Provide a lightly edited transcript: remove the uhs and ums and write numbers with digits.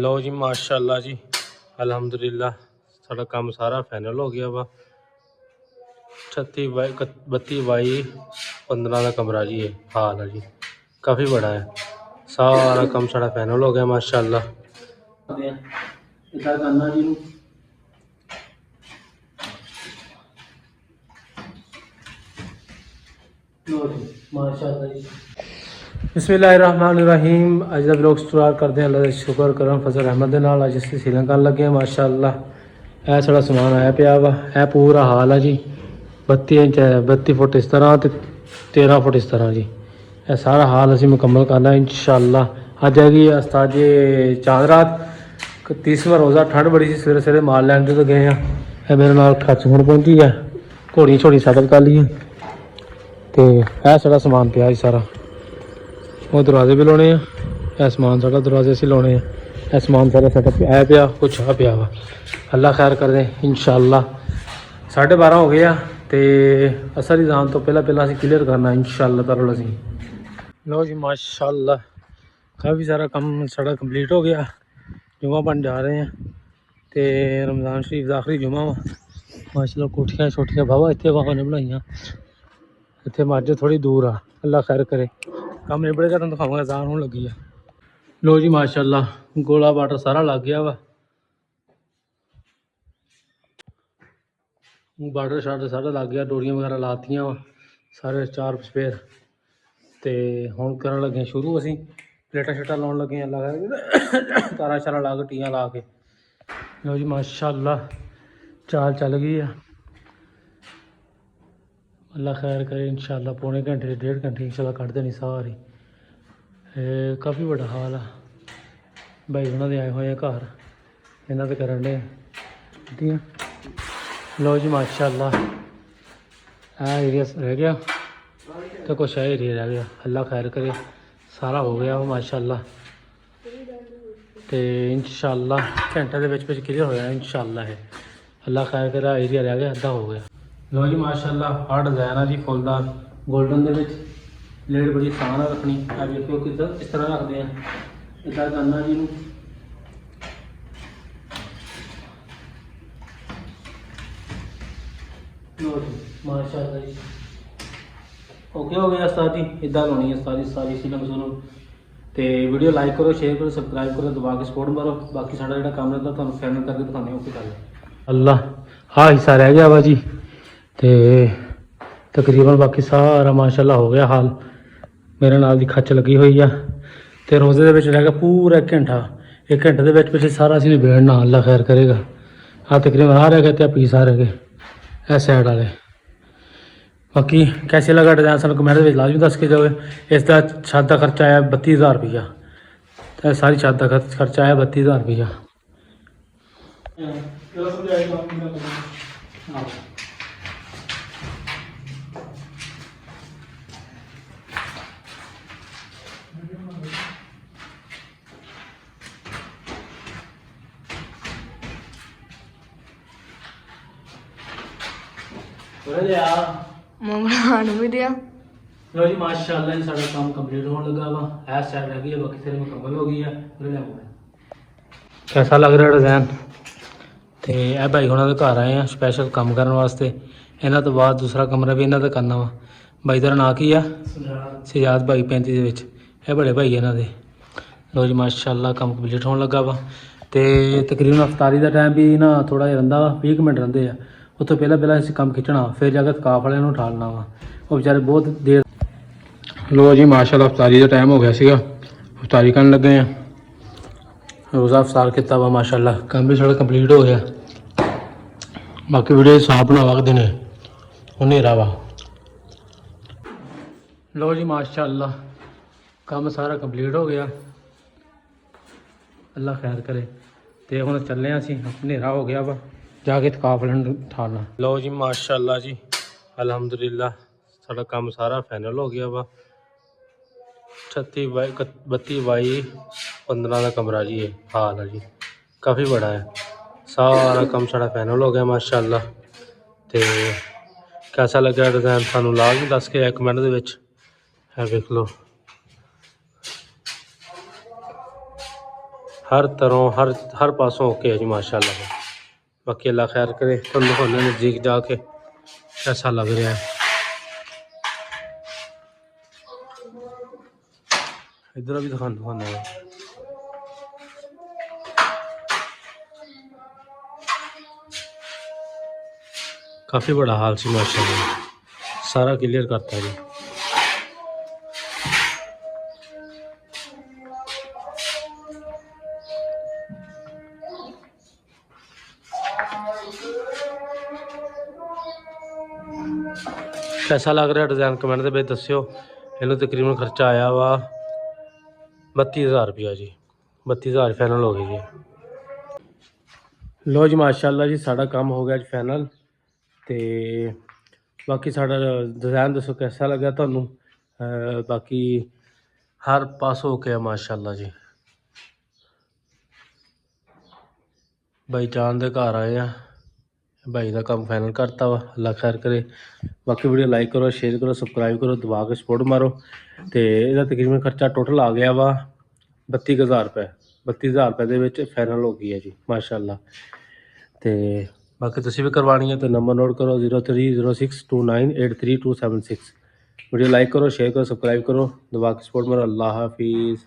लो जी माशाल्लाह जी अल्हम्दुलिल्लाह साडा काम सारा फाइनल हो गया वा 36 बाई 32 बाई 15 का कमरा जी। ये हाल है जी, काफ़ी बड़ा है। सारा काम सारा फाइनल हो गया माशाल्लाह। इधर करना जी माशाल्लाह जी। बिस्मिल्लाहिर्रहमानिर्रहीम। अज दा ब्लॉग स्टार्ट करते हैं। अल्लाह का शुक्र करम फजल रहमत दे नाल अज असीं श्रीलंका लगे हैं माशाल्लाह। यह सारा समान आया पिया वा, यह पूरा हाल है जी। 32 इंच है, 32 फुट इस तरह तो 13 फुट इस तरह जी। यह सारा हाल असीं मुकम्मल करना इंशाअल्लाह। अज हैगी उस्ताद जी चांद रात, 30वां रोज़ा। ठंड बड़ी सी, सवेरे सवेरे माल लैन तो गए हैं। मेरे नाल खच हुण पहुंची है, घोड़ी छोड़ी सैटल कर ली है। तो यह सारा समान पिया जी सारा। वो दरवाजे भी लाने हैं, यह समान सारा दरवाजे से लाने हैं। यह समान सारा सैटअप है पिया, कुछ आ पिया वा। अल्लाह खैर कर दे इंशाअल्लाह। 12:30 हो गए तो असर एग्जाम तो पहला असीं क्लीयर करना इंशाअल्लाह ताला असीं। लो जी माशाअल्लाह काफ़ी सारा काम सारा कंप्लीट हो गया। जुमा बन जा रहे हैं तो रमज़ान शरीफ का आखिरी जुमा वा माशाअल्लाह। कोठियाँ छोटियाँ बाबा इतने बाबा ने बनाइया, इतने मस्जिद थोड़ी दूर आ। अल्लाह खैर करे, काम निबड़ेगा तो दिखाऊंगा। अजान होने लगी है। लो जी माशाल्लाह गोला वाटर सारा लग गया वा। बार्डर शार्डर सारा लग गया, डोरियां वगैरह लातियाँ वा सारे चार स्पेयर। तो हुण करन लगे शुरू असीं प्लेटां शेटां लाउण लगे। अल्लाह तारा शारा ला के टीयां ला के। लो जी माशाल्लाह चाल चल गई है। अल्लाह खैर करे इंशाअल्लाह। पौने घंटे 1.5 घंटे इंशाअल्लाह कट देनी सारी। काफ़ी बड़ा हाल है। भाई उन्होंने आए हुए हैं घर, इन्हों तो करन डे ठीक। लो जी माशाल्लाह एरिया रह गया तो कुछ एरिया रह गया। अल्लाह खैर करे, सारा हो गया माशाल्लाह। तो इंशाअल्लाह घंटे के विच क्लीयर हो जाना इंशाअल्लाह है। अल्लाह खैर करे, एरिया रह गया, अद्धा हो गया। लो जी माशाल्लाह हर डिज़ाइन है जी फुलदार गोल्डन के प्लेट बड़ी आसान है रखनी। देखो किस तरह रखते हैं, इधर करना जी। माशाअल्लाह जी ओके हो गया उस्ताद जी। इदा लानी है उस्ताद जी सारी सीलम सूलम। तो वीडियो लाइक करो, शेयर करो, सबसक्राइब करो, दबा के सपोर्ट मारो। बाकी साढ़ा जो काम रहता तुहानूं फाइनल करके दिखाने ओके गल अल्लाह। हाँ हिस्सा रह गया वा जी। तो तकरीबन बाकी सारा माशाल्लाह हो गया हाल। मेरे नाल दी खच लगी हुई है। तो रोज़े दे विच रह गया पूरा 1 घंटा। 1 घंटे के विच सारा असीं निबेड़ना। अल्लाह खैर करेगा। हाँ तकरीबन आ रह गए तो पीस आ रह गए ए साइड वाले। बाकी कैसे लगा डिज़ाइन सानूं कमेंट में लाजमी दस के जाओ। इसका छत का खर्चा आया 32,000 रुपया। तो सारी छत का खर्चा आया 32,000 रुपया। भी दिया। लो जी माशाल्लाह जी सारा काम कंप्लीट होने लगा वा। है साइड रह गई है, बाकी सारी मुकम्मल हो गई है। कैसा लग रहा है डिज़ाइन? तो यह भाई हुणां दे घर आए हैं स्पैशल काम करने वास्ते। इन्हां तो बाद दूसरा कमरा भी इन्हां दा करना वा। भाई तेरा नाम की है? सजाद भाई 35 दे विच। यह बड़े भाई इन्हां दे। लो जी माशाल्लाह काम कंप्लीट होने लगा वा। तो तकरीबन अफ्तारी का टाइम भी ना थोड़ा जिहा रहिंदा वा, 20 मिनट रहिंदे आ। उस तो पहला असीं काम खिंचना, फिर जाकर थकाफ वाले नूं उठालना वा। वो बेचारे बहुत देर। लो जी माशाल्लाह अफ्तारी का टाइम हो गया सीगा, अफ्तारी करन लगे हैं। रोज़ा अफ्तार किया वा माशाल्लाह। काम भी सारा कंप्लीट हो गया। बाकी वीडियो साफ बनावा दिने हनेरा वा। लो जी माशाल्लाह काम सारा कंप्लीट हो गया। अल्लाह खैर करे। तो हुण चले असीं, हनेरा हो गया वा, जाके थकाफ वाले उठाना। लो जी माशाल्लाह जी अल्हम्दुलिल्लाह साडा काम सारा फाइनल हो गया वा। 32 बाई 15 का कमरा जी। ये हाल है जी, काफ़ी बड़ा है। सारा काम सारा फाइनल हो गया माशाल्लाह। तो कैसा लगा डिज़ाइन सानूं लाजमी दस के कमेंट दे विच। है देख लो हर तरह हर पासों ओके है जी माशाल्लाह। बाकी अल्लाह खैर करे। तुम दिखाने नज़दीक जाके कैसा लग रहा है। इधर भी दिखाना है। काफ़ी बड़ा हाल सी माशाल्लाह, सारा क्लियर करता है जी। कैसा लग रहा डिज़ाइन कमेंट के ਵਿੱਚ दस्यो। इन्हों तकरीबन खर्चा आया वा 32,000 रुपया जी। 32,000 फाइनल हो गई जी। लो जी माशाल्लाह जी साड़ा काम हो गया जी फाइनल। तो बाकी साड़ा डिज़ाइन दसो कैसा लगा तुहानू। बाकी हर पास हो गया माशाल्लाह जी। भाई जान दे घर आए हैं, भाई का काम फाइनल करता वा। अल्लाह खैर करे। बाकी वीडियो लाइक करो, शेयर करो, सबसक्राइब करो, दबा के सपोर्ट मारो। तो यदा तकरीबन खर्चा टोटल आ गया वा 32,000 रुपये। 32,000 रुपये के फाइनल हो गई है जी माशाल्लाह। तो बाकी तुसीं भी करवानी है तो नंबर नोट करो 03062983 276। वीडियो लाइक करो, शेयर करो, सबसक्राइब करो, दबा के सपोर्ट मारो। अल्लाह हाफिज़।